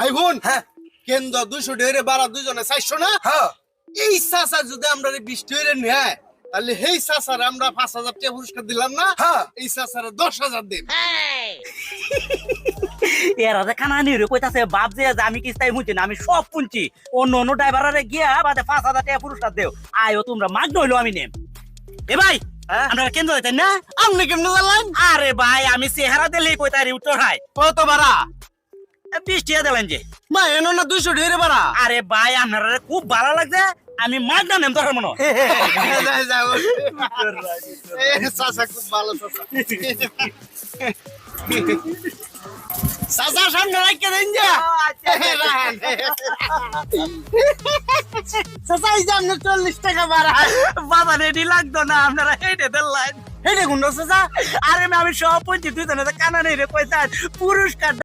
I বোন হ্যাঁ কেন্দ্র 200 ঢেরে বাড়া দুজনে 400 না হ্যাঁ এই চাচা যদি আমরা 20 ঢেরে নেয় তাহলে এই চাচার আমরা 5000 টাকা পুরস্কার দিলাম না হ্যাঁ। এই চাচার 10000 দিন এরা যে কানানি রে কইতাছে বাপ যে আমি কিস্তাই মুছি না আমি সব শুনছি অন্য অন্য ড্রাইভারে গিয়া বাদে 5000 টাকা পুরস্কার দেও আয়ো তোমরা মাগ নইলো আমি নেম এ ভাই আমরা কেন্দ্র যাইতেন না আপনি কেমনে জানলেন আরে ভাই আমি চেহারা দিলেই কইতারি উত্তর হাই কত বাড়া 20 টাকা দিলেন যে মা এনো না 200 ঢেরে বাড়া আরে ভাই আপনারা খুব ভালো লাগছে আমি মাগ না নেম তোর মনে চাচা খুব ভালো চাচা চাচা সামনে রাখতে দেন যা চাচা এই যে আপনার 40 টাকা বাড়া বাবা রেডি লাগতো না আপনারা হেঁটে দিলেন হেঁটে গুন্ড চাচা আরে আমি সব শুনছি তুই তো কানানি রে কইতার পুরস্কার